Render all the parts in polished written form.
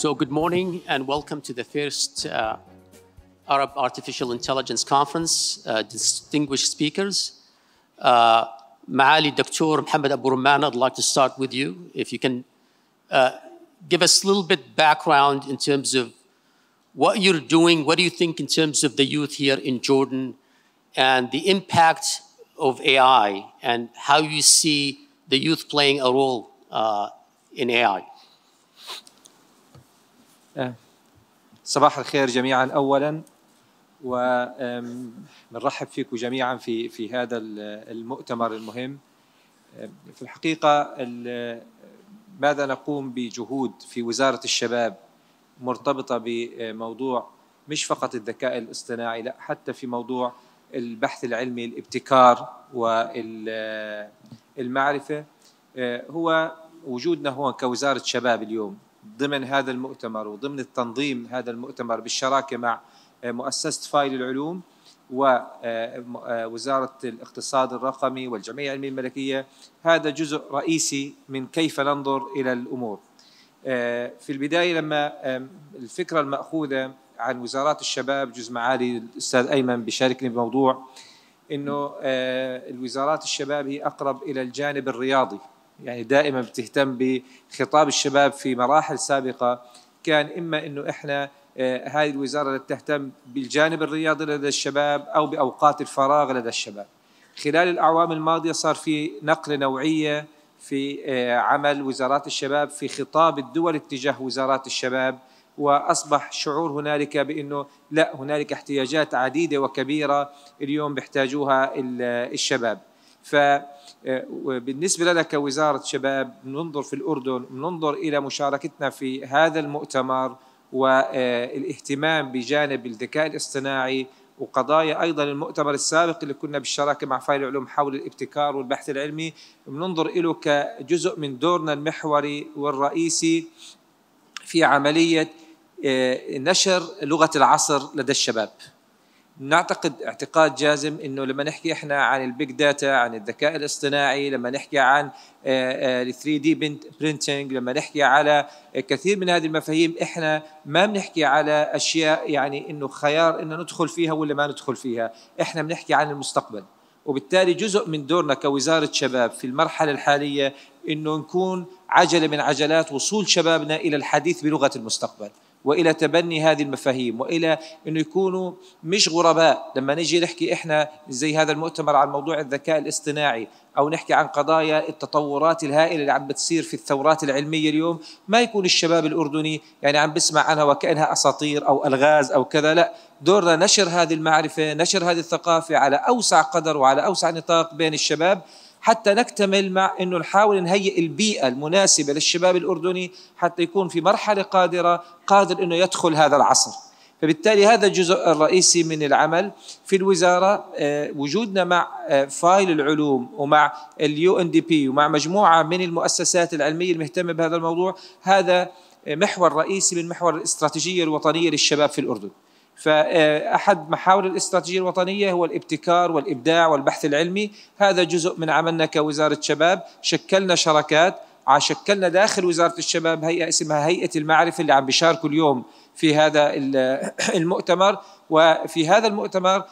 So good morning and welcome to the first Arab Artificial Intelligence Conference. Distinguished speakers. Maali Dr. Mohammed Abu Rumman, I'd like to start with you. If you can give us a little bit background in terms of what you're doing, what do you think in terms of the youth here in Jordan and the impact of AI and how you see the youth playing a role in AI? صباح الخير جميعا أولا، ونرحب فيكم جميعا في هذا المؤتمر المهم. في الحقيقة ماذا نقوم بجهود في وزارة الشباب مرتبطة بموضوع مش فقط الذكاء الاصطناعي، لا حتى في موضوع البحث العلمي، الابتكار والمعرفة. هو وجودنا هون كوزارة شباب اليوم ضمن هذا المؤتمر وضمن التنظيم هذا المؤتمر بالشراكة مع مؤسسة فايل العلوم ووزارة الاقتصاد الرقمي والجمعية العلمية الملكية، هذا جزء رئيسي من كيف ننظر إلى الأمور. في البداية لما الفكرة المأخوذة عن وزارات الشباب، جزء معالي الأستاذ أيمن بيشاركني بموضوع إنه الوزارات الشباب هي أقرب إلى الجانب الرياضي، يعني دائما بتهتم بخطاب الشباب. في مراحل سابقة كان إما إنه إحنا هذه الوزارة اللي تهتم بالجانب الرياضي لدى الشباب أو بأوقات الفراغ لدى الشباب. خلال الأعوام الماضية صار في نقلة نوعية في عمل وزارات الشباب في خطاب الدول اتجاه وزارات الشباب، وأصبح شعور هنالك بأنه لا، هنالك احتياجات عديدة وكبيرة اليوم بيحتاجوها الشباب. فبالنسبة لنا كوزارة شباب ننظر في الأردن، ننظر إلى مشاركتنا في هذا المؤتمر والاهتمام بجانب الذكاء الاصطناعي وقضايا أيضا المؤتمر السابق اللي كنا بالشراكة مع فايل العلوم حول الابتكار والبحث العلمي، بننظر إله كجزء من دورنا المحوري والرئيسي في عملية نشر لغة العصر لدى الشباب. نعتقد اعتقاد جازم انه لما نحكي احنا عن البيج داتا، عن الذكاء الاصطناعي، لما نحكي عن ال 3D printing، لما نحكي على كثير من هذه المفاهيم، احنا ما بنحكي على اشياء يعني انه خيار انه ندخل فيها ولا ما ندخل فيها، احنا بنحكي عن المستقبل. وبالتالي جزء من دورنا كوزارة شباب في المرحلة الحالية انه نكون عجلة من عجلات وصول شبابنا الى الحديث بلغة المستقبل، وإلى تبني هذه المفاهيم، وإلى أنه يكونوا مش غرباء. لما نجي نحكي إحنا زي هذا المؤتمر عن موضوع الذكاء الاصطناعي أو نحكي عن قضايا التطورات الهائلة اللي عم بتصير في الثورات العلمية اليوم، ما يكون الشباب الأردني يعني عم بسمع عنها وكأنها أساطير أو ألغاز أو كذا، لا، دورنا نشر هذه المعرفة، نشر هذه الثقافة على أوسع قدر وعلى أوسع نطاق بين الشباب، حتى نكتمل مع أنه نحاول نهيئ البيئة المناسبة للشباب الأردني حتى يكون في مرحلة قادر أنه يدخل هذا العصر. فبالتالي هذا الجزء الرئيسي من العمل في الوزارة. وجودنا مع فايل العلوم ومع UNDP ومع مجموعة من المؤسسات العلمية المهتمة بهذا الموضوع، هذا محور رئيسي من محور الاستراتيجية الوطنية للشباب في الأردن. فأحد محاور الاستراتيجية الوطنية هو الابتكار والإبداع والبحث العلمي. هذا جزء من عملنا كوزارة شباب. شكلنا شراكات، شكلنا داخل وزارة الشباب هيئة اسمها هيئة المعرفة اللي عم بيشاركوا اليوم في هذا المؤتمر. وفي هذا المؤتمر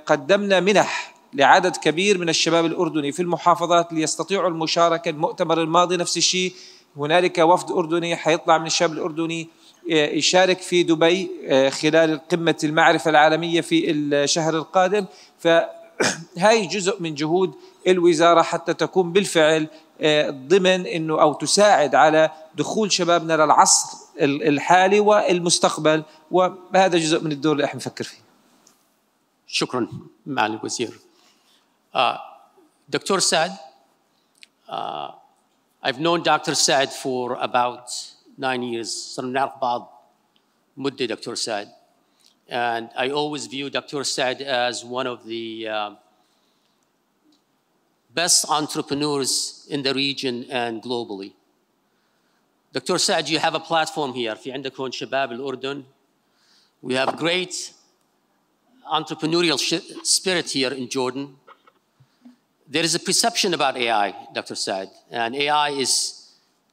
قدمنا منح لعدد كبير من الشباب الأردني في المحافظات ليستطيعوا المشاركة. المؤتمر الماضي نفس الشيء، هنالك وفد أردني حيطلع من الشباب الأردني يشارك في دبي خلال قمة المعرفة العالمية في الشهر القادم. فهاي جزء من جهود الوزارة حتى تكون بالفعل ضمن إنه أو تساعد على دخول شبابنا للعصر الحالي والمستقبل، وهذا جزء من الدور اللي احنا نفكر فيه. شكرا معالي الوزير. دكتور سعد, I've known Dr. Saad for about 9 years. صرنا نعرف بعض مدة دكتور سعد. And I always view Dr. Saad as one of the best entrepreneurs in the region and globally. Dr. Saad, you have a platform here. في عندك هون شباب الأردن. We have great entrepreneurial spirit here in Jordan. There is a perception about AI, Dr. Saad, and AI is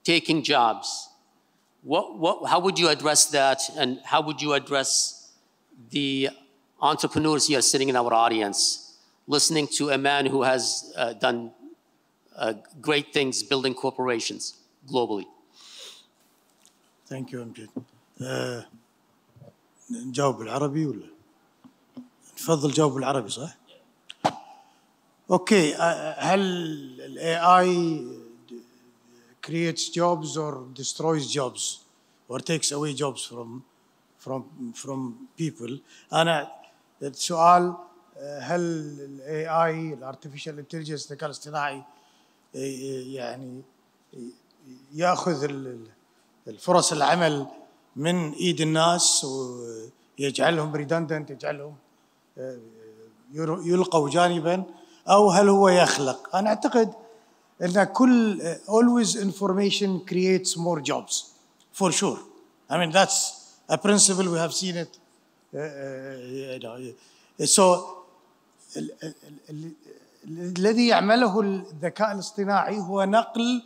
taking jobs. how would you address that, and how would you address the entrepreneurs here sitting in our audience, listening to a man who has done great things building corporations globally? Thank you, أمجد. نجاوب بالعربي ولا؟ نفضل جاوب بالعربي صح؟ Okay, هل ال AI creates jobs or destroys jobs or takes away jobs from people؟ أنا السؤال هل ال AI ال Artificial Intelligence الذكاء الاصطناعي يعني يأخذ الفرص العمل من ايد الناس ويجعلهم redundant، يجعلهم يلقوا جانبا، او هل هو يخلق؟ انا اعتقد ان كل always information creates more jobs for sure. I mean that's a principle, we have seen it. So الذي يعمله الذكاء الاصطناعي هو نقل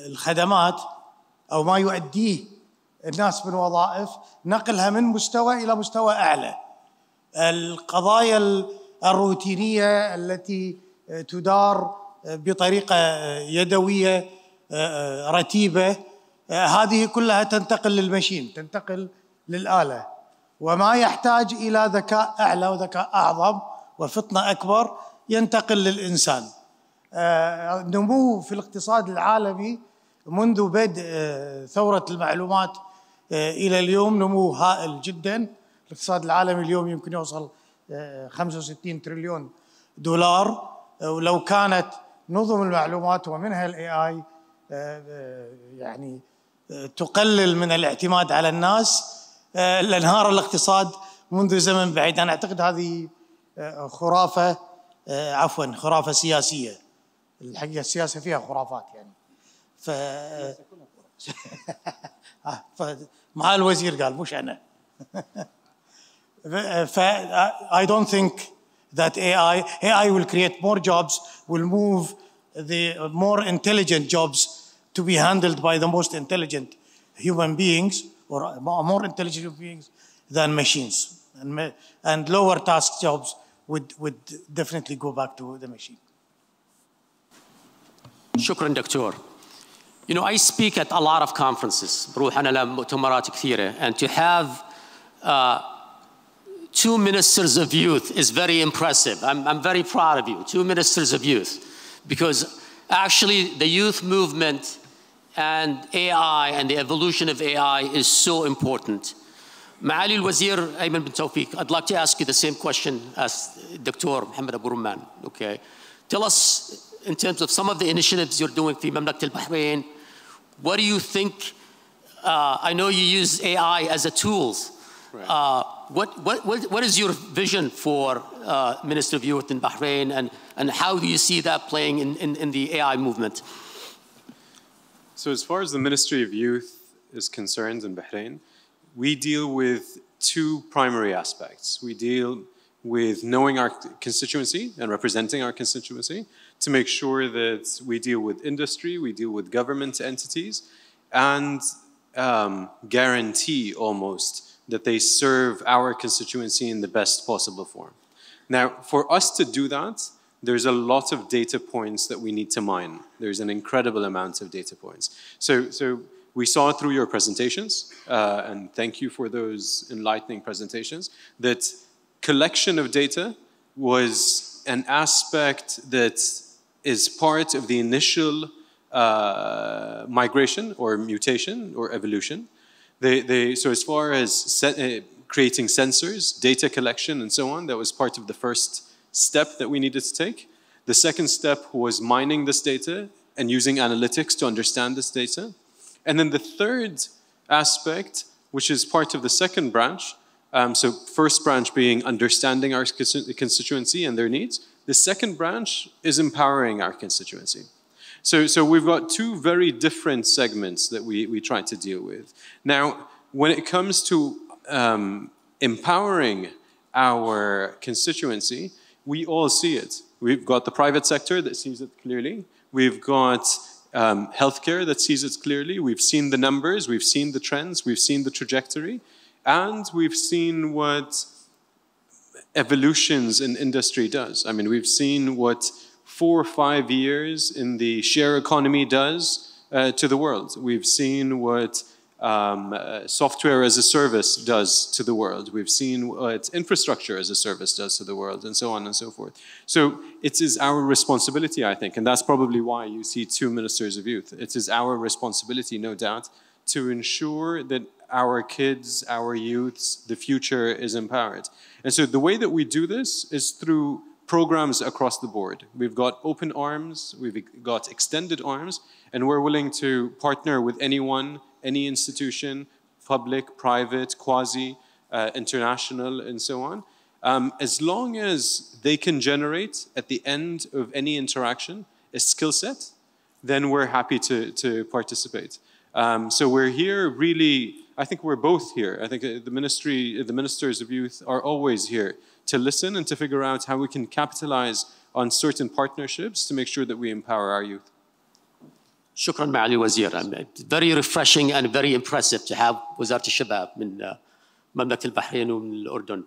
الخدمات أو ما يؤديه الناس من وظائف، نقلها من مستوى إلى مستوى أعلى. القضايا الروتينية التي تدار بطريقة يدوية رتيبة، هذه كلها تنتقل للماشين، تنتقل للآلة، وما يحتاج إلى ذكاء أعلى وذكاء أعظم وفطنة أكبر ينتقل للإنسان. النمو في الاقتصاد العالمي منذ بدء ثورة المعلومات إلى اليوم نمو هائل جدا. الاقتصاد العالمي اليوم يمكن يوصل 65 تريليون دولار، ولو كانت نظم المعلومات ومنها الاي اي يعني تقلل من الاعتماد على الناس لانهار الاقتصاد منذ زمن بعيد. أنا أعتقد هذه خرافة، عفوا خرافة سياسية. الحقيقة السياسة فيها خرافات يعني. مع الوزير قال مش أنا. I don't think that AI will create more jobs, will move the more intelligent jobs to be handled by the most intelligent human beings or more intelligent human beings than machines. And lower task jobs would definitely go back to the machine. شكرا دكتور. You know, I speak at a lot of conferences. بروح أنا لمؤتمرات كثيرة. And to have 2 ministers of youth is very impressive. I'm very proud of you, 2 ministers of youth. Because actually the youth movement and AI and the evolution of AI is so important. معالي الوزير أيمن بن توفيق, I'd like to ask you the same question as Dr. Mohammed Abu Rumman. Okay, tell us in terms of some of the initiatives you're doing في مملكة البحرين. What do you think? I know you use AI as a tool. Right. What is your vision for Minister of Youth in Bahrain, and how do you see that playing in the AI movement? So as far as the Ministry of Youth is concerned in Bahrain, we deal with 2 primary aspects. We deal with knowing our constituency and representing our constituency to make sure that we deal with industry, we deal with government entities, and guarantee almost that they serve our constituency in the best possible form. Now, for us to do that, there's a lot of data points that we need to mine. There's an incredible amount of data points. So we saw through your presentations, and thank you for those enlightening presentations, that collection of data was an aspect that is part of the initial migration or mutation or evolution. So as far as creating sensors, data collection, and so on, that was part of the first step that we needed to take. The second step was mining this data and using analytics to understand this data. And then the third aspect, which is part of the second branch, so first branch being understanding our constituency and their needs. The second branch is empowering our constituency. So we've got 2 very different segments that we try to deal with. Now, when it comes to empowering our constituency, we all see it. We've got the private sector that sees it clearly. We've got healthcare that sees it clearly. We've seen the numbers, we've seen the trends, we've seen the trajectory, and we've seen what evolutions in industry does. I mean, we've seen what 4 or 5 years in the share economy does to the world. We've seen what software as a service does to the world. We've seen what infrastructure as a service does to the world, and so on and so forth. So it is our responsibility, I think, and that's probably why you see 2 ministers of youth. It is our responsibility, no doubt, to ensure that our kids, our youths, the future is empowered. And so the way that we do this is through programs across the board. We've got open arms, we've got extended arms, and we're willing to partner with anyone, any institution, public, private, quasi, international, and so on, as long as they can generate at the end of any interaction a skill set, then we're happy to participate. So we're here really, I think we're both here. I think the ministers of youth are always here to listen and to figure out how we can capitalize on certain partnerships to make sure that we empower our youth. شكرا معالي الوزير. Very refreshing and very impressive to have وزارة الشباب من مملكة البحرين ومن الأردن.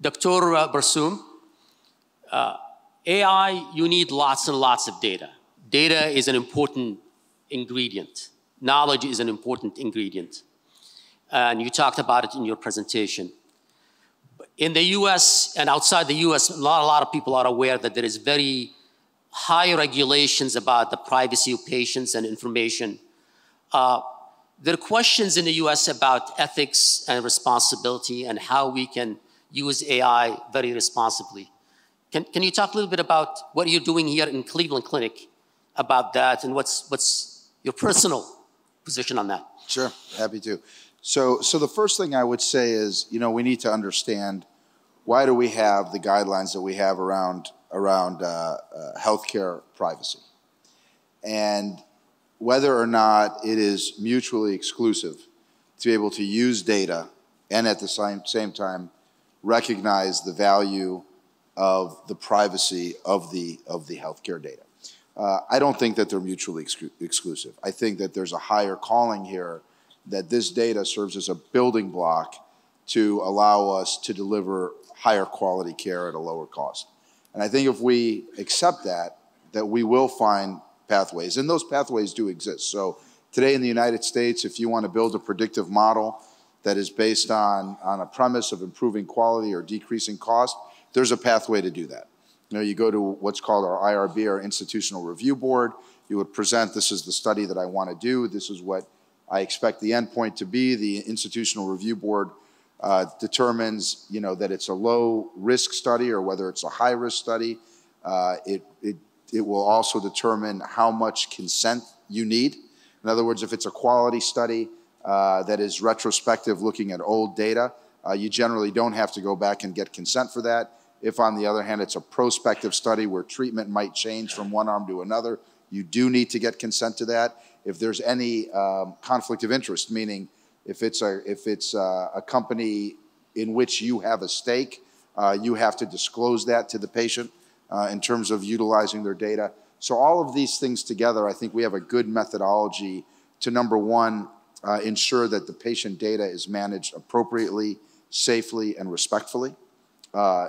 Dr. Barsoom, AI, you need lots and lots of data. Data is an important ingredient. Knowledge is an important ingredient. And you talked about it in your presentation. In the US and outside the US, a lot of people are aware that there is very high regulations about the privacy of patients and information. There are questions in the US about ethics and responsibility and how we can use AI very responsibly. Can you talk a little bit about what you're doing here in Cleveland Clinic about that, and what's your personal position on that? Sure, happy to. So the first thing I would say is, we need to understand, why do we have the guidelines that we have around healthcare privacy, and whether or not it is mutually exclusive to be able to use data and at the same time recognize the value of the privacy of the healthcare data. I don't think that they're mutually exclusive. I think that there's a higher calling here that this data serves as a building block to allow us to deliver higher quality care at a lower cost. And I think if we accept that we will find pathways, and those pathways do exist. So today in the United States, if you want to build a predictive model that is based on a premise of improving quality or decreasing cost, there's a pathway to do that. You go to what's called our IRB, our Institutional Review Board. You would present, this is the study that I want to do. This is what I expect the endpoint to be. The Institutional Review Board determines, that it's a low-risk study or whether it's a high-risk study. It will also determine how much consent you need. In other words, if it's a quality study that is retrospective, looking at old data, you generally don't have to go back and get consent for that. If, on the other hand, it's a prospective study where treatment might change from one arm to another, you do need to get consent to that. If there's any conflict of interest, meaning if it's a company in which you have a stake, you have to disclose that to the patient in terms of utilizing their data. So all of these things together, I think we have a good methodology to, number one, ensure that the patient data is managed appropriately, safely, and respectfully.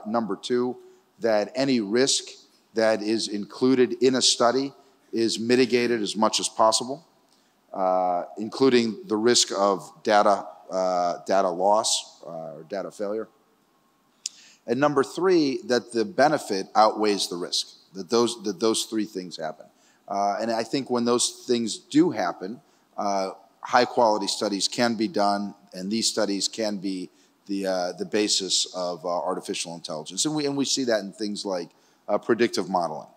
Number two, that any risk that is included in a study is mitigated as much as possible, including the risk of data loss or data failure. And number three, that the benefit outweighs the risk, that those three things happen. And I think when those things do happen, high quality studies can be done, and these studies can be the basis of artificial intelligence. And we see that in things like predictive modeling.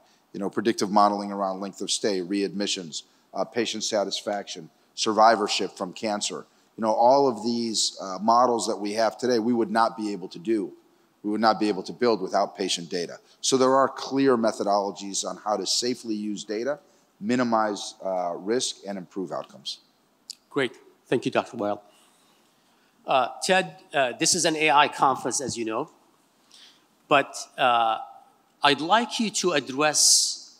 Predictive modeling around length of stay, readmissions, patient satisfaction, survivorship from cancer. All of these models that we have today, we would not be able to do. We would not be able to build without patient data. So there are clear methodologies on how to safely use data, minimize risk, and improve outcomes. Great. Thank you, Dr. Weil. Ted, this is an AI conference, as you know, but I'd like you to address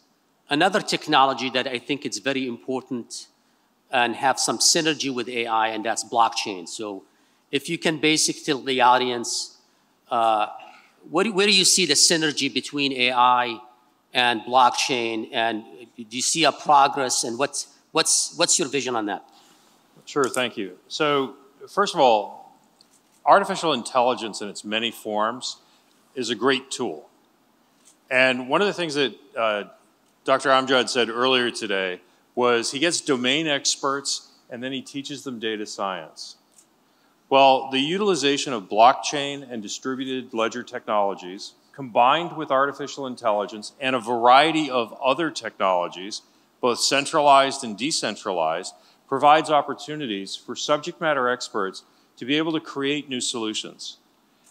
another technology that I think is very important and have some synergy with AI, and that's blockchain. So if you can basically tell the audience, where do you see the synergy between AI and blockchain, and do you see a progress, and what's your vision on that? Sure, thank you. So first of all, artificial intelligence in its many forms is a great tool. And one of the things that Dr. Amjad said earlier today was he gets domain experts and then he teaches them data science. Well, the utilization of blockchain and distributed ledger technologies combined with artificial intelligence and a variety of other technologies, both centralized and decentralized, provides opportunities for subject matter experts to be able to create new solutions.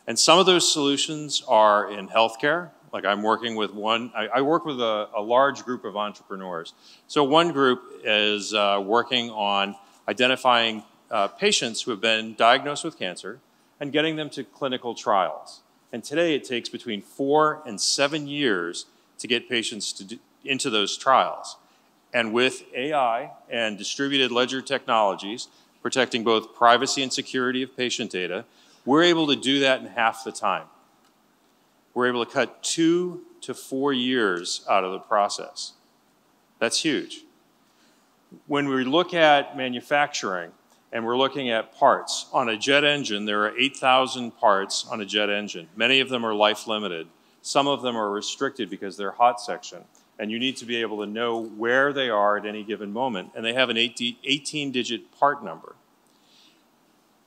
And some of those solutions are in healthcare. Like I'm working with one, I work with a large group of entrepreneurs. So one group is working on identifying patients who have been diagnosed with cancer and getting them to clinical trials. And today it takes between 4 and 7 years to get patients into those trials. And with AI and distributed ledger technologies, protecting both privacy and security of patient data, we're able to do that in half the time. We're able to cut 2 to 4 years out of the process. That's huge. When we look at manufacturing and we're looking at parts, on a jet engine, there are 8,000 parts on a jet engine. Many of them are life limited. Some of them are restricted because they're hot section. And you need to be able to know where they are at any given moment. And they have an 18-digit part number.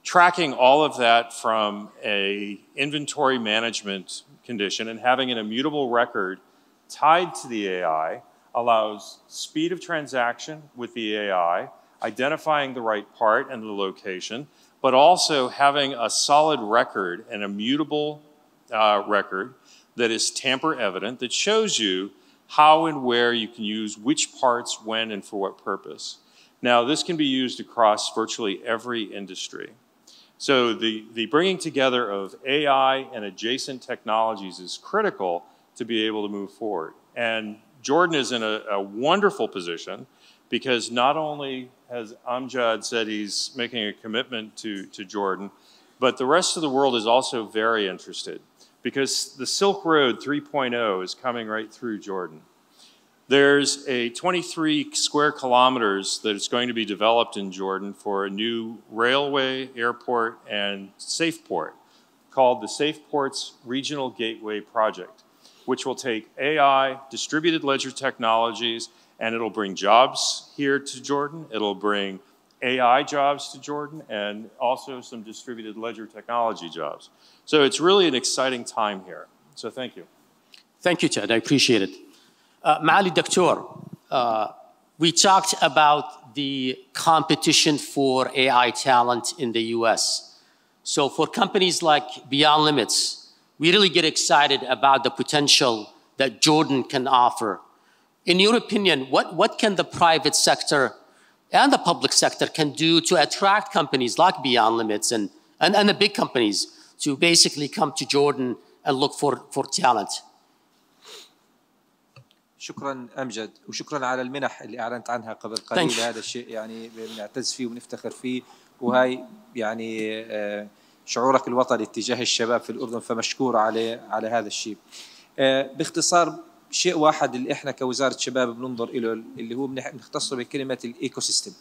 Tracking all of that from an inventory management condition and having an immutable record tied to the AI allows speed of transaction with the AI, identifying the right part and the location, but also having a solid record, an immutable record that is tamper evident, that shows you how and where you can use which parts, when, and for what purpose. Now, this can be used across virtually every industry. So the bringing together of AI and adjacent technologies is critical to be able to move forward. And Jordan is in a wonderful position because not only has Amjad said he's making a commitment to Jordan, but the rest of the world is also very interested because the Silk Road 3.0 is coming right through Jordan. There's a 23 square kilometers that is going to be developed in Jordan for a new railway, airport, and safe port called the Safe Ports Regional Gateway Project, which will take AI, distributed ledger technologies, and it'll bring jobs here to Jordan. It'll bring AI jobs to Jordan and also some distributed ledger technology jobs. So it's really an exciting time here. So thank you. Thank you, Ted. I appreciate it. Maali Doctor, we talked about the competition for AI talent in the US. So for companies like Beyond Limits, we really get excited about the potential that Jordan can offer. In your opinion, what can the private sector and the public sector can do to attract companies like Beyond Limits and the big companies to basically come to Jordan and look for talent? شكرا أمجد وشكرا على المنح اللي أعلنت عنها قبل قليل. هذا الشيء يعني بنعتز فيه ونفتخر فيه، وهي يعني شعورك الوطني تجاه الشباب في الأردن، فمشكور على هذا الشيء. باختصار شيء واحد اللي احنا كوزارة شباب بننظر له اللي هو بنختصره بكلمة الإيكو سيستم.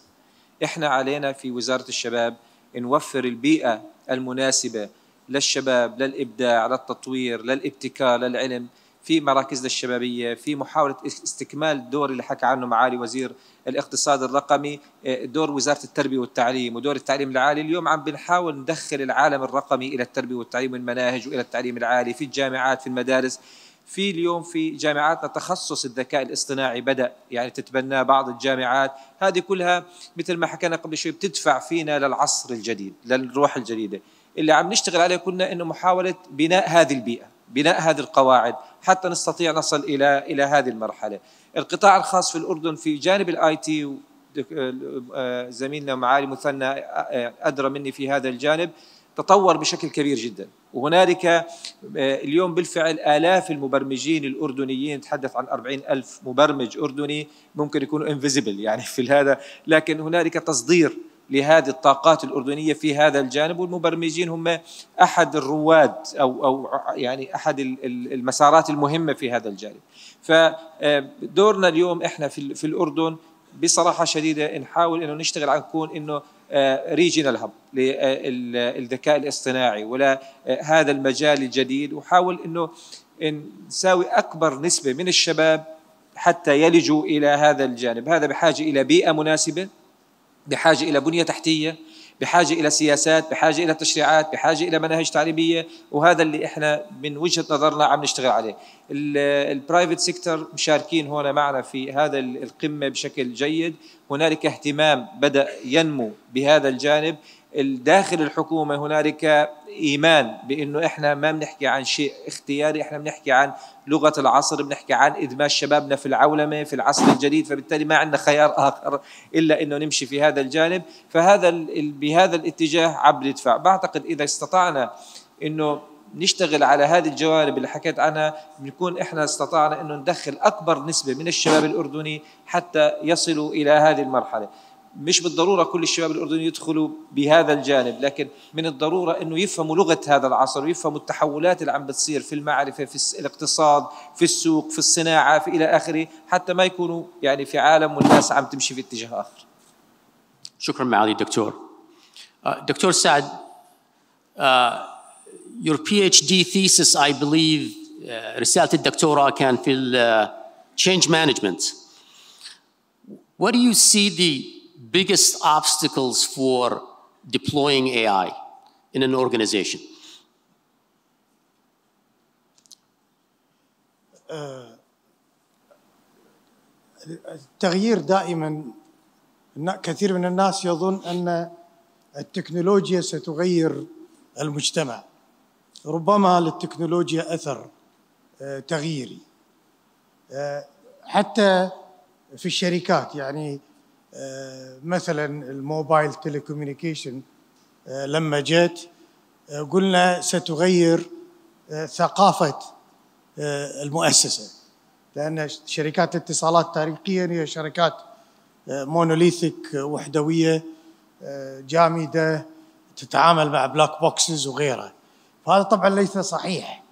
احنا علينا في وزارة الشباب نوفر البيئة المناسبة للشباب، للإبداع، للتطوير، للابتكار، للعلم في مراكزنا الشبابية، في محاولة استكمال الدور اللي حكى عنه معالي وزير الاقتصاد الرقمي، دور وزارة التربية والتعليم ودور التعليم العالي. اليوم عم بنحاول ندخل العالم الرقمي إلى التربية والتعليم والمناهج وإلى التعليم العالي في الجامعات، في المدارس. في اليوم في جامعاتنا تخصص الذكاء الاصطناعي بدأ يعني تتبناه بعض الجامعات. هذه كلها مثل ما حكينا قبل شوي بتدفع فينا للعصر الجديد، للروح الجديدة اللي عم نشتغل عليه كلنا، إنه محاولة بناء هذه البيئة، بناء هذه القواعد حتى نستطيع نصل إلى هذه المرحلة. القطاع الخاص في الأردن في جانب الاي تي، زميلنا معالي مثنى أدرى مني في هذا الجانب، تطور بشكل كبير جدا. وهنالك اليوم بالفعل آلاف المبرمجين الأردنيين، نتحدث عن 40,000 مبرمج أردني ممكن يكونوا انفيزيبل يعني في هذا، لكن هنالك تصدير لهذه الطاقات الأردنية في هذا الجانب، والمبرمجين هم أحد الرواد أو يعني أحد المسارات المهمة في هذا الجانب. فدورنا اليوم إحنا في الأردن بصراحة شديدة نحاول إنه نشتغل على نكون إنه ريجينال هب للذكاء الاصطناعي ولا هذا المجال الجديد، وحاول إنه نساوي أكبر نسبة من الشباب حتى يلجوا إلى هذا الجانب. هذا بحاجة إلى بيئة مناسبة، بحاجة إلى بنية تحتية، بحاجة إلى سياسات، بحاجة إلى تشريعات، بحاجة إلى مناهج تعليمية، وهذا اللي إحنا من وجهة نظرنا عم نشتغل عليه. البرايفت سيكتور مشاركين هنا معنا في هذا القمة بشكل جيد. هنالك اهتمام بدأ ينمو بهذا الجانب. داخل الحكومة هنالك إيمان بأنه إحنا ما بنحكي عن شيء اختياري، إحنا بنحكي عن لغة العصر، بنحكي عن إدماج شبابنا في العولمة في العصر الجديد، فبالتالي ما عندنا خيار آخر إلا أنه نمشي في هذا الجانب. فهذا بهذا الاتجاه عم ندفع. بعتقد إذا استطعنا أنه نشتغل على هذه الجوانب اللي حكيت عنها، بنكون إحنا استطعنا أنه ندخل أكبر نسبة من الشباب الأردني حتى يصلوا إلى هذه المرحلة. مش بالضرورة كل الشباب الأردني يدخلوا بهذا الجانب، لكن من الضرورة أنه يفهموا لغة هذا العصر ويفهموا التحولات اللي عم بتصير في المعرفة، في الاقتصاد، في السوق، في الصناعة، في إلى آخره، حتى ما يكونوا يعني في عالم والناس عم تمشي في اتجاه آخر. شكرا معالي الدكتور. دكتور سعد, your PhD thesis, I believe, رسالة الدكتوراه كان في change management. What do you see the biggest obstacles for deploying AI in an organization? التغيير دائما، كثير من الناس يظن أن التكنولوجيا ستغير المجتمع. ربما للتكنولوجيا أثر تغييري حتى في الشركات. يعني مثلا الموبايل تيليكوميونيكيشن لما جت قلنا ستغير ثقافة المؤسسة، لأن شركات الاتصالات تاريخيا هي شركات مونوليثيك وحدوية جامدة تتعامل مع بلاك بوكسز وغيرها. فهذا طبعا ليس صحيح.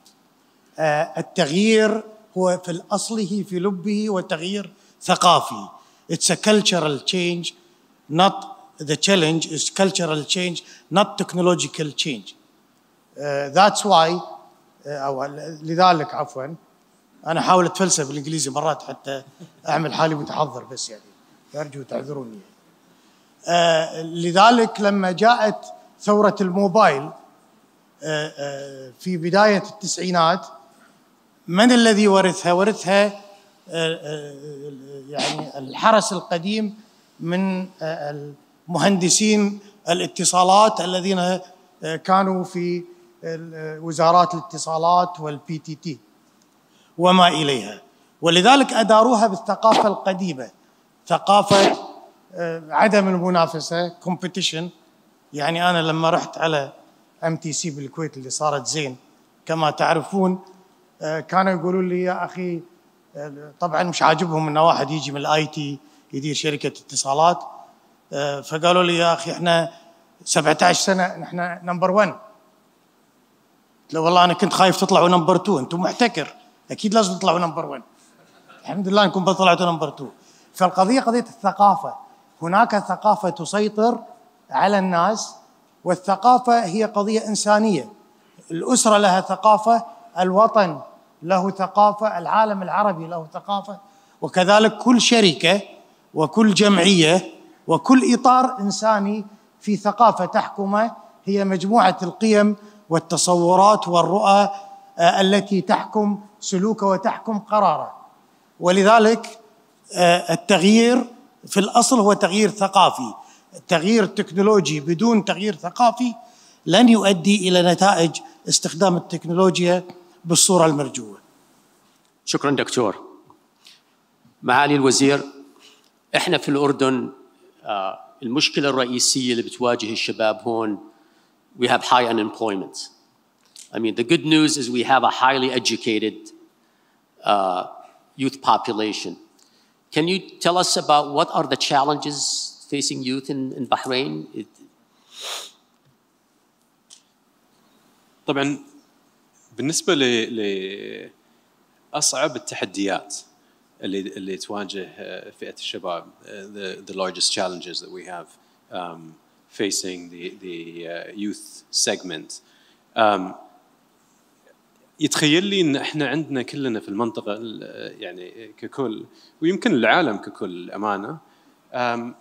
التغيير هو في الأصله في لبه وتغيير ثقافي. It's a cultural change, not the challenge is cultural change, not technological change. That's why أو لذلك عفوا أنا أحاول أتفلسف بالإنجليزي مرات حتى أعمل حالي متحضر، بس يعني أرجو تعذروني. لذلك لما جاءت ثورة الموبايل في بداية التسعينات، من الذي ورثها؟ ورثها يعني الحرس القديم من المهندسين الاتصالات الذين كانوا في وزارات الاتصالات والبي تي تي وما إليها. ولذلك أداروها بالثقافة القديمة، ثقافة عدم المنافسة، competition. يعني أنا لما رحت على MTC بالكويت اللي صارت زين كما تعرفون، كانوا يقولوا لي يا أخي، طبعا مش عاجبهم إن واحد يجي من الIT يدير شركة اتصالات، فقالوا لي يا أخي إحنا 17 سنة نحن نمبر 1. قلت له والله أنا كنت خايف تطلعوا نمبر 2، أنتم محتكر أكيد لازم تطلعوا نمبر 1. الحمد لله أنكم طلعتوا نمبر 2. فالقضية قضية الثقافة. هناك ثقافة تسيطر على الناس، والثقافة هي قضية إنسانية. الأسرة لها ثقافة، الوطن له ثقافة، العالم العربي له ثقافة، وكذلك كل شركة وكل جمعية وكل إطار إنساني في ثقافة تحكمه، هي مجموعة القيم والتصورات والرؤى التي تحكم سلوكه وتحكم قراره. ولذلك التغيير في الأصل هو تغيير ثقافي. تغيير تكنولوجي بدون تغيير ثقافي لن يؤدي إلى نتائج استخدام التكنولوجيا بالصورة المرجوة. شكرا دكتور. معالي الوزير، احنا في الأردن المشكلة الرئيسية اللي بتواجه الشباب هون we have high unemployment. I mean, the good news is we have a highly educated youth population. Can you tell us about what are the challenges facing youth in Bahrain? طبعا بالنسبة لأصعب التحديات اللي تواجه فئة الشباب, the largest challenges that we have facing the youth segment. يتخيل لي ان احنا عندنا كلنا في المنطقة يعني ككل, ويمكن العالم ككل أمانة,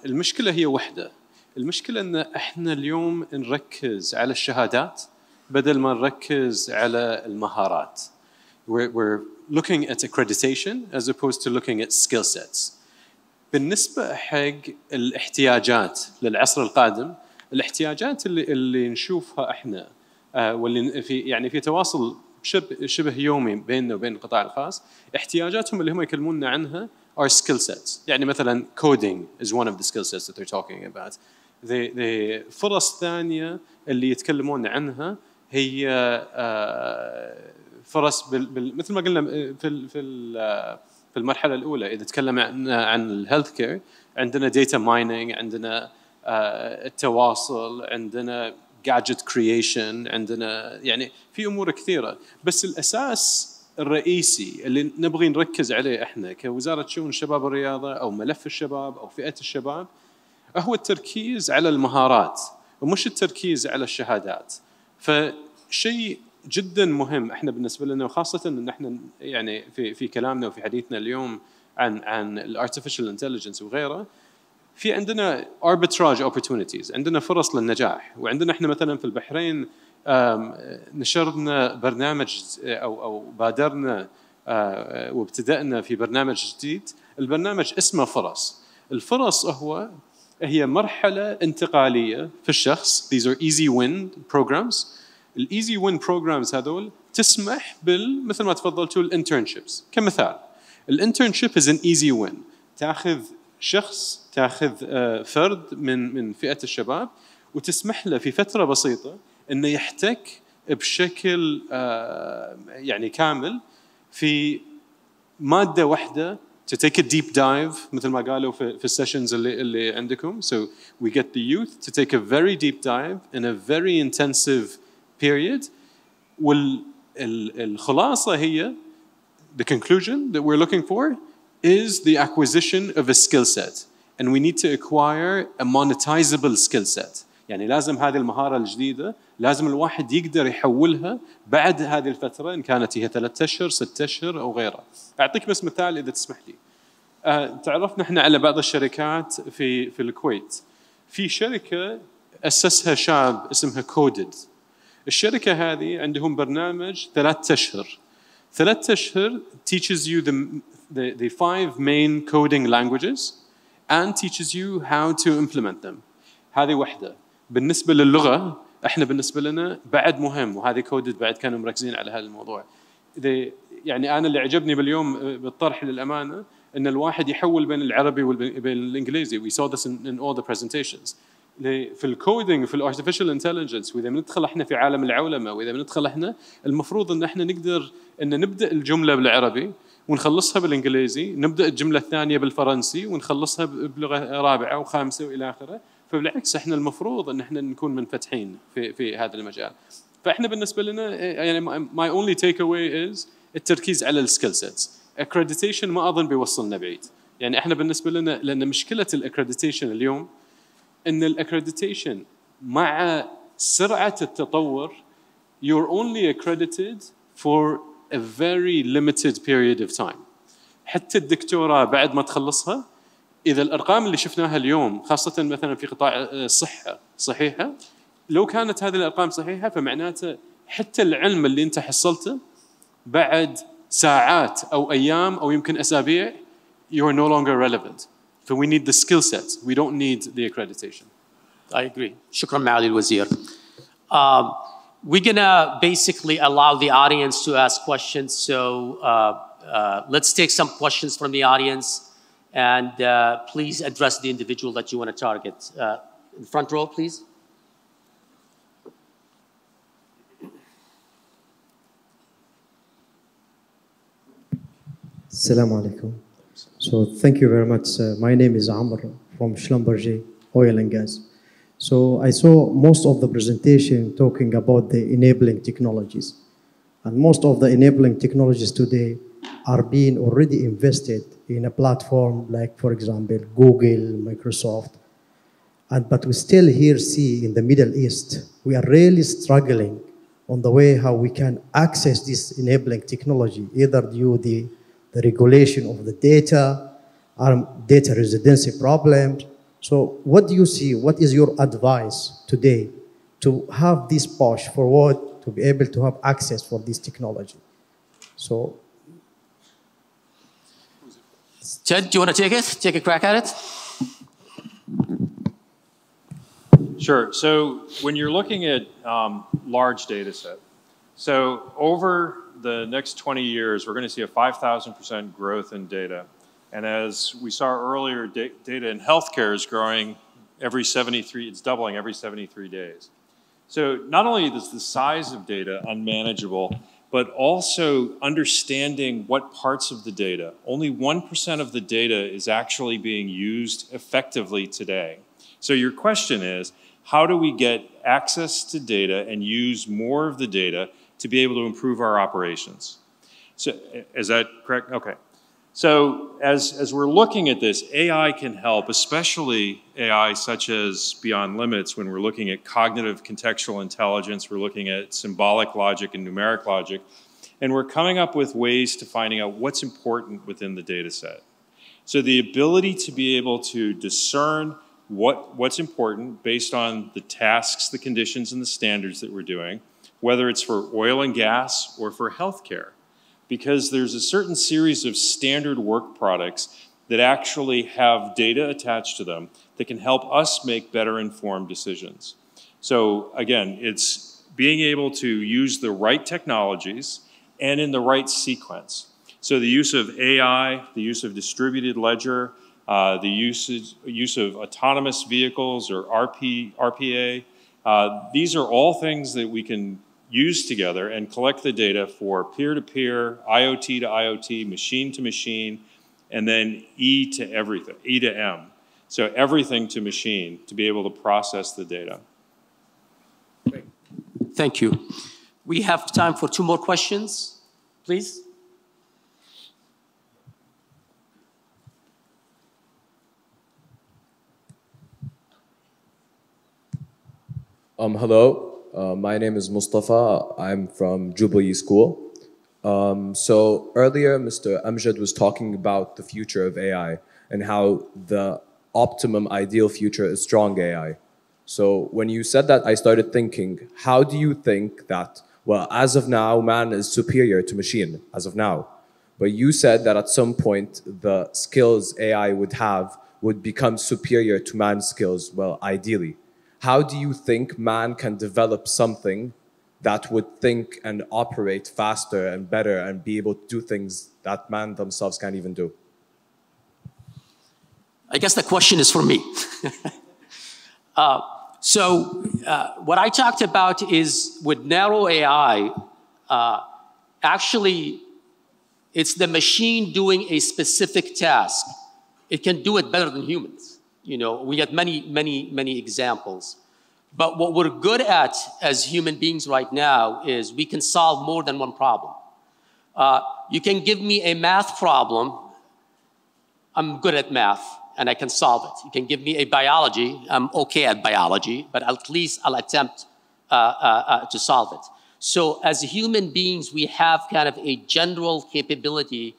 المشكلة هي وحدة. المشكلة ان احنا اليوم نركز على الشهادات بدل ما نركز على المهارات. We're looking at accreditation as opposed to looking at skill sets. بالنسبة حق الاحتياجات للعصر القادم, الاحتياجات اللي نشوفها احنا واللي في تواصل شبه يومي بيننا وبين القطاع الخاص, احتياجاتهم اللي هم يكلموننا عنها are skill sets. يعني مثلا coding is one of the skill sets that they're talking about. the فرص ثانية اللي يتكلمون عنها هي فرص مثل ما قلنا في المرحلة الأولى. إذا تكلمنا عن الهيلث كير, عندنا داتا مايننج, عندنا التواصل, عندنا gadget creation, عندنا يعني في أمور كثيرة. بس الأساس الرئيسي اللي نبغي نركز عليه إحنا كوزارة شؤون الشباب والرياضة أو ملف الشباب أو فئة الشباب هو التركيز على المهارات ومش التركيز على الشهادات. فشيء جدا مهم احنا بالنسبه لنا, وخاصه ان احنا يعني في كلامنا وفي حديثنا اليوم عن الارتفيشال انتليجنس وغيره, في عندنا arbitrage opportunities, عندنا فرص للنجاح. وعندنا احنا مثلا في البحرين نشرنا برنامج او بادرنا وابتدأنا في برنامج جديد. البرنامج اسمه فرص. الفرص هي مرحله انتقاليه في الشخص. These are easy win programs. الايزي وين بروجرامز هذول تسمح مثل ما تفضلتوا الانترنشيبس. كمثال, الانترنشيب از ان ايزي وين. تاخذ شخص, تاخذ فرد من فئة الشباب وتسمح له في فترة بسيطة انه يحتك بشكل يعني كامل في مادة واحدة, to take a deep dive مثل ما قالوا في السيشنز اللي عندكم. So we get the youth to take a very deep dive in a very intensive period. والخلاصة هي, the conclusion that we're looking for is the acquisition of a skill set, and we need to acquire a monetizable skill set. يعني لازم هذه المهارة الجديدة لازم الواحد يقدر يحولها بعد هذه الفترة, إن كانت هي 3 أشهر 6 أشهر أو غيرها. أعطيك بس مثال إذا تسمح لي. تعرفنا إحنا على بعض الشركات في الكويت. في شركة أسسها شاب اسمها كودد. الشركة هذه عندهم برنامج 3 أشهر. 3 أشهر teaches you the 5 main coding languages and teaches you how to implement them. هذه واحدة. بالنسبة للغة, احنا بالنسبة لنا بعد مهم, وهذه كودد بعد كانوا مركزين على هذا الموضوع. يعني أنا اللي عجبني باليوم بالطرح للأمانة إن الواحد يحول بين العربي وبين الإنجليزي. We saw this in all the presentations. في الكودينج في الارتفيشال انتليجنس, واذا بندخل احنا في عالم العولمه, واذا بندخل احنا المفروض ان احنا نقدر ان نبدا الجمله بالعربي ونخلصها بالانجليزي, نبدا الجمله الثانيه بالفرنسي ونخلصها بلغه رابعه وخامسه والى اخره. فبالعكس احنا المفروض ان احنا نكون منفتحين في هذا المجال. فاحنا بالنسبه لنا يعني my only takeaway is التركيز على السكيل سيتس. accreditation ما اظن بيوصلنا بعيد. يعني احنا بالنسبه لنا, لان مشكله الاكريديتيشن اليوم ان الاكريديتيشن مع سرعه التطور you're only accredited for a very limited period of time. حتى الدكتوراه بعد ما تخلصها, اذا الارقام اللي شفناها اليوم خاصه مثلا في قطاع الصحه صحيحه, لو كانت هذه الارقام صحيحه فمعناته حتى العلم اللي انت حصلته بعد ساعات او ايام او يمكن اسابيع you're no longer relevant. So we need the skill sets. We don't need the accreditation. I agree. شكرا معالي الوزير. We're gonna basically allow the audience to ask questions. So let's take some questions from the audience, and please address the individual that you want to target. In the front row, please. Assalamu alaikum. So thank you very much. My name is Amr from Schlumberger Oil and Gas. So I saw most of the presentation talking about the enabling technologies. And most of the enabling technologies today are being already invested in a platform like, for example, Google, Microsoft. But we still here see in the Middle East, we are really struggling on the way how we can access this enabling technology, either due to the regulation of the data, or data residency problems. So what do you see? What is your advice today to have this push forward to be able to have access for this technology? So, Ted, do you want to take it? Take a crack at it? Sure. So when you're looking at large data set, so over the next 20 years, we're going to see a 5,000% growth in data. And as we saw earlier, data in healthcare is growing every 73, it's doubling every 73 days. So not only is the size of data unmanageable, but also understanding what parts of the data. Only 1% of the data is actually being used effectively today. So your question is, how do we get access to data and use more of the data to be able to improve our operations? So is that correct? Okay. So as we're looking at this, AI can help, especially AI such as Beyond Limits, when we're looking at cognitive contextual intelligence, we're looking at symbolic logic and numeric logic, and we're coming up with ways to finding out what's important within the data set. So the ability to be able to discern what's important based on the tasks, the conditions, and the standards that we're doing, whether it's for oil and gas or for healthcare. Because there's a certain series of standard work products that actually have data attached to them that can help us make better informed decisions. So again, it's being able to use the right technologies and in the right sequence. So the use of AI, the use of distributed ledger, the use of autonomous vehicles or RPA, these are all things that we can use together and collect the data for peer-to-peer, IoT to IoT, machine to machine, and then E to everything, E to M. So everything to machine to be able to process the data. Great. Thank you. We have time for 2 more questions, please. Hello. My name is Mustafa. I'm from Jubilee School. So earlier, Mr. Amjad was talking about the future of AI and how the optimum ideal future is strong AI. So when you said that, I started thinking, how do you think that, well, as of now, man is superior to machine, as of now. But you said that at some point, the skills AI would have would become superior to man's skills, well, ideally. How do you think man can develop something that would think and operate faster and better and be able to do things that man themselves can't even do? I guess the question is for me. What I talked about is with narrow AI, actually, it's the machine doing a specific task. It can do it better than humans. You know, we have many examples. But what we're good at as human beings right now is we can solve more than one problem. You can give me a math problem. I'm good at math, and I can solve it. You can give me a biology. I'm okay at biology, but at least I'll attempt to solve it. So as human beings, we have kind of a general capability.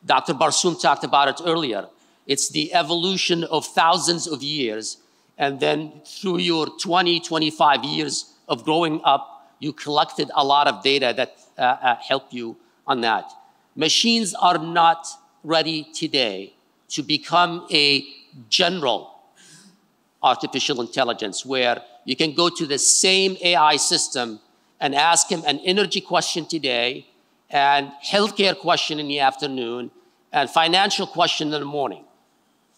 Dr. Barsoom talked about it earlier. It's the evolution of thousands of years. And then through your 20, 25 years of growing up, you collected a lot of data that help you on that. Machines are not ready today to become a general artificial intelligence where you can go to the same AI system and ask him an energy question today and healthcare question in the afternoon and financial question in the morning.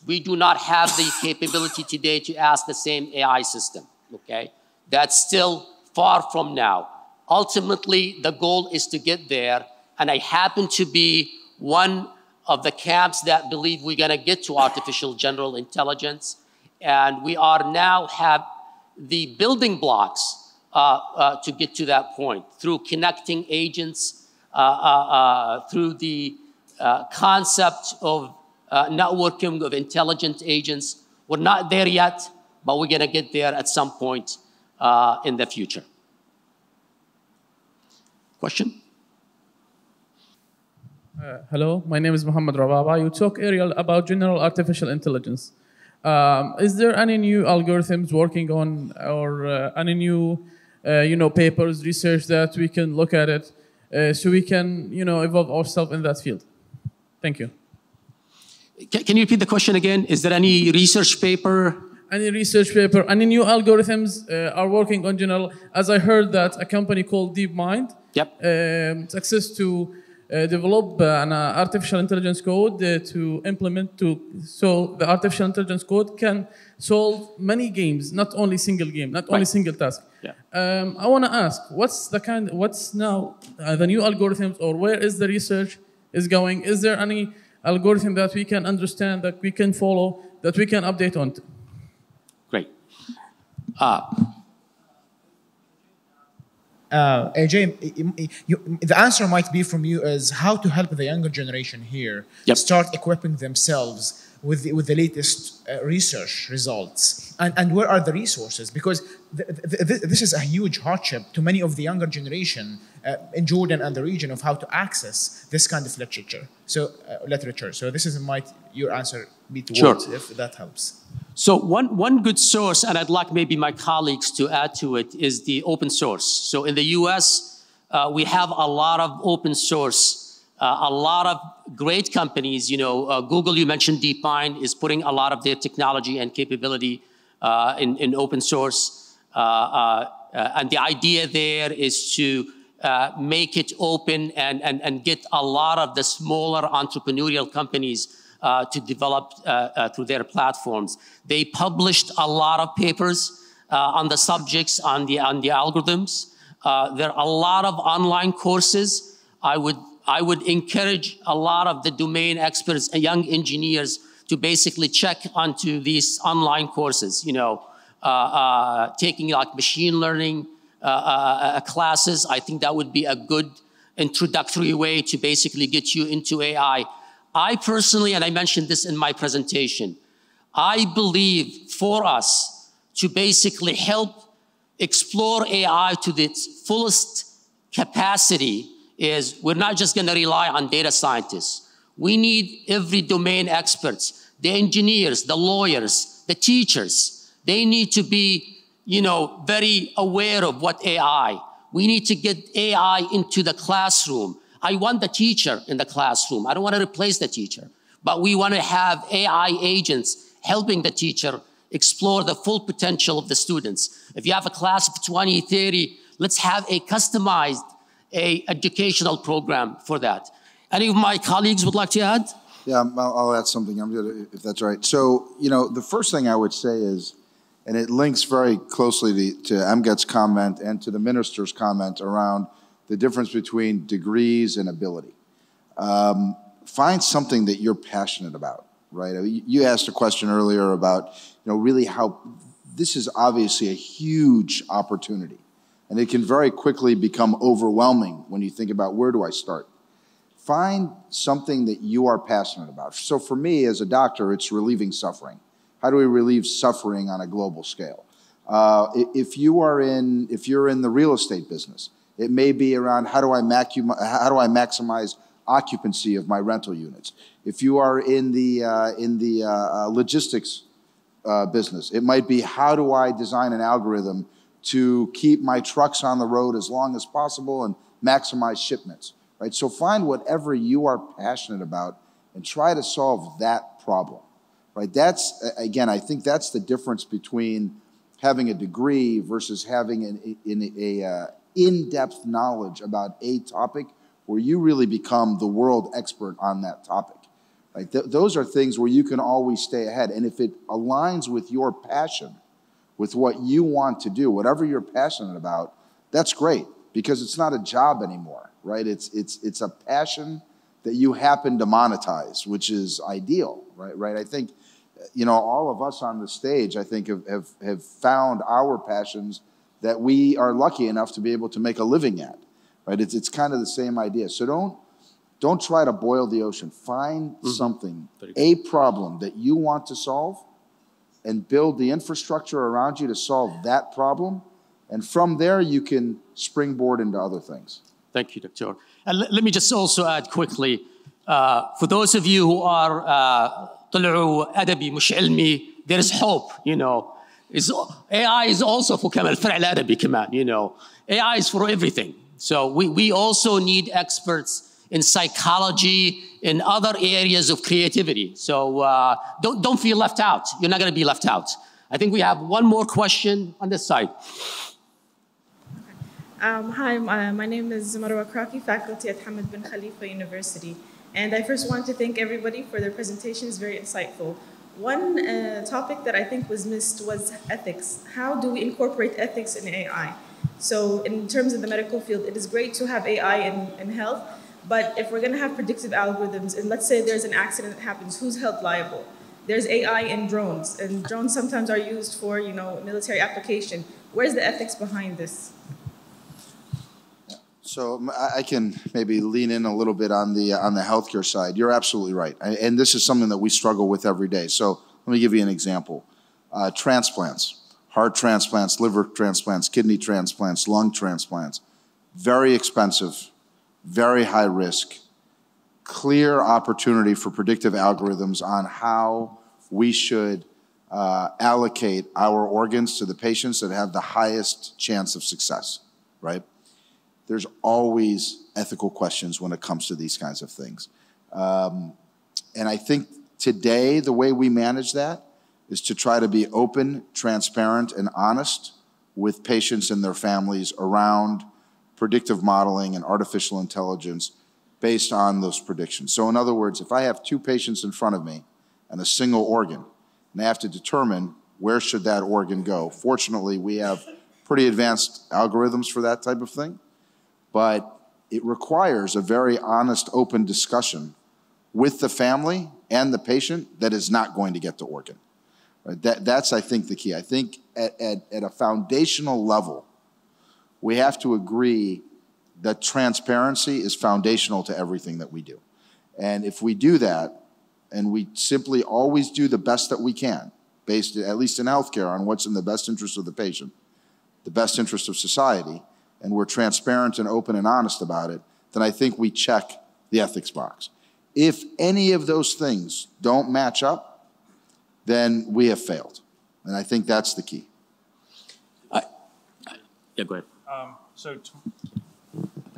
We do not have the capability today to ask the same AI system, okay? That's still far from now. Ultimately, the goal is to get there, and I happen to be one of the camps that believe we're going to get to artificial general intelligence. And we are now have the building blocks to get to that point through connecting agents, through the concept of networking of intelligent agents. We're not there yet, but we're going to get there at some point in the future. Question? Hello, my name is Muhammad Rababa. You talk, Ariel, about general artificial intelligence. Is there any new algorithms working on, or any new, papers, research that we can look at it, so we can, evolve ourselves in that field? Thank you. Can you repeat the question again? Is there any research paper? Any research paper, any new algorithms are working on general? As I heard that a company called DeepMind, success to develop an artificial intelligence code to implement so the artificial intelligence code can solve many games, not only single game, not only single task. I want to ask, what's now the new algorithms, or where is the research is going? Is there any algorithm that we can understand, that we can follow, that we can update on? Great. AJ, the answer might be from you is how to help the younger generation here start equipping themselves with the latest research results, and where are the resources? Because this is a huge hardship to many of the younger generation in Jordan and the region of how to access this kind of literature. So this is your answer be towards, if that helps. So one good source, and I'd like maybe my colleagues to add to it, is the open source. So in the US, we have a lot of open source, a lot of great companies. Google, you mentioned DeepMind, is putting a lot of their technology and capability in open source. And the idea there is to make it open and get a lot of the smaller entrepreneurial companies to develop through their platforms. They published a lot of papers on the subjects, on the algorithms. There are a lot of online courses. I would encourage a lot of the domain experts and young engineers to basically check onto these online courses. Taking like machine learning classes. I think that would be a good introductory way to basically get you into AI. I personally, and I mentioned this in my presentation, I believe for us to basically help explore AI to its fullest capacity is we're not just going to rely on data scientists. We need every domain experts, the engineers, the lawyers, the teachers. They need to be, very aware of what AI. We need to get AI into the classroom. I want the teacher in the classroom. I don't want to replace the teacher, but we want to have AI agents helping the teacher explore the full potential of the students. If you have a class of 20, 30, let's have a customized educational program for that. Any of my colleagues would like to add? Yeah, I'll add something, if that's right. So, the first thing I would say is, and it links very closely to Amjad's comment and to the minister's comment around the difference between degrees and ability. Find something that you're passionate about, right? You asked a question earlier about, really how this is obviously a huge opportunity. And it can very quickly become overwhelming when you think about, where do I start? Find something that you are passionate about. So for me as a doctor, it's relieving suffering. How do we relieve suffering on a global scale? If you're in the real estate business, it may be around how do I maximize occupancy of my rental units. If you are in the logistics business, it might be how do I design an algorithm to keep my trucks on the road as long as possible and maximize shipments, right? So find whatever you are passionate about and try to solve that problem, right? That's, again, I think that's the difference between having a degree versus having an in-depth knowledge about a topic where you really become the world expert on that topic. Right? Those are things where you can always stay ahead. And if it aligns with your passion, with what you want to do, whatever you're passionate about, that's great because it's not a job anymore, right? It's a passion that you happen to monetize, which is ideal, right? I think, you know, all of us on the stage, I think, have found our passions that we are lucky enough to be able to make a living at, right? It's kind of the same idea. So don't try to boil the ocean. Find something, a problem that you want to solve, and build the infrastructure around you to solve that problem. And from there, you can springboard into other things. Thank you, Doctor. And let me just also add quickly, for those of you who are طلعوا أدبي مش علمي, there is hope, you know. AI is also for كمان الفرع الأدبي كمان, you know. AI is for everything. So we also need experts in psychology, in other areas of creativity. So don't feel left out. You're not going to be left out. I think we have one more question on this side. Hi, my name is Marwa Kraki, faculty at Hamad bin Khalifa University. And I first want to thank everybody for their presentations, very insightful. One topic that I think was missed was ethics. How do we incorporate ethics in AI? So in terms of the medical field, it is great to have AI in health, but if we're going to have predictive algorithms, and let's say there's an accident that happens, who's held liable? There's AI in drones, and drones sometimes are used for, you know, military application. Where's the ethics behind this? So I can maybe lean in a little bit on the healthcare side. You're absolutely right, and this is something that we struggle with every day. So let me give you an example: transplants, heart transplants, liver transplants, kidney transplants, lung transplants. Very expensive, very high risk. Clear opportunity for predictive algorithms on how we should allocate our organs to the patients that have the highest chance of success, right? There's always ethical questions when it comes to these kinds of things. And I think today, the way we manage that is to try to be open, transparent, and honest with patients and their families around predictive modeling and artificial intelligence based on those predictions. So in other words, if I have two patients in front of me and a single organ, and I have to determine where should that organ go. Fortunately, we have pretty advanced algorithms for that type of thing. But it requires a very honest, open discussion with the family and the patient that is not going to get the organ. Right? That's, I think, the key. I think at a foundational level, we have to agree that transparency is foundational to everything that we do. And if we do that, and we simply always do the best that we can, based, at least in healthcare, on what's in the best interest of the patient, the best interest of society, and we're transparent and open and honest about it, then I think we check the ethics box. If any of those things don't match up, then we have failed. And I think that's the key. Yeah, go ahead.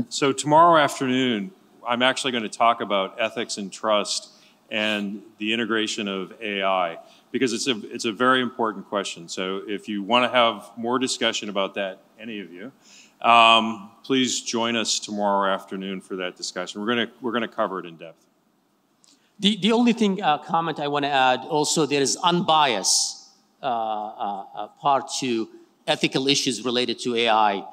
So tomorrow afternoon, I'm actually going to talk about ethics and trust and the integration of AI, because it's a very important question. So if you want to have more discussion about that, any of you, please join us tomorrow afternoon for that discussion. We're gonna cover it in depth. The only thing comment I want to add also, there is unbiased part to ethical issues related to AI.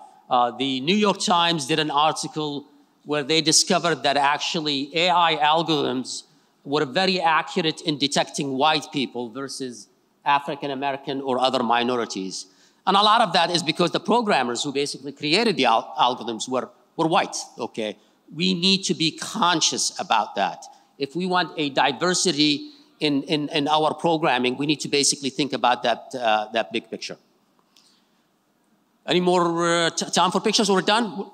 The New York Times did an article where they discovered that actually AI algorithms were very accurate in detecting white people versus African American or other minorities. And a lot of that is because the programmers who basically created the algorithms were white, okay? We need to be conscious about that. If we want a diversity in our programming, we need to basically think about that big picture. Any more time for pictures? We're done?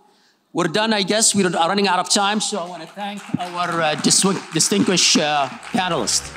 We're done, I guess. We are running out of time, so I want to thank our distinguished panelists.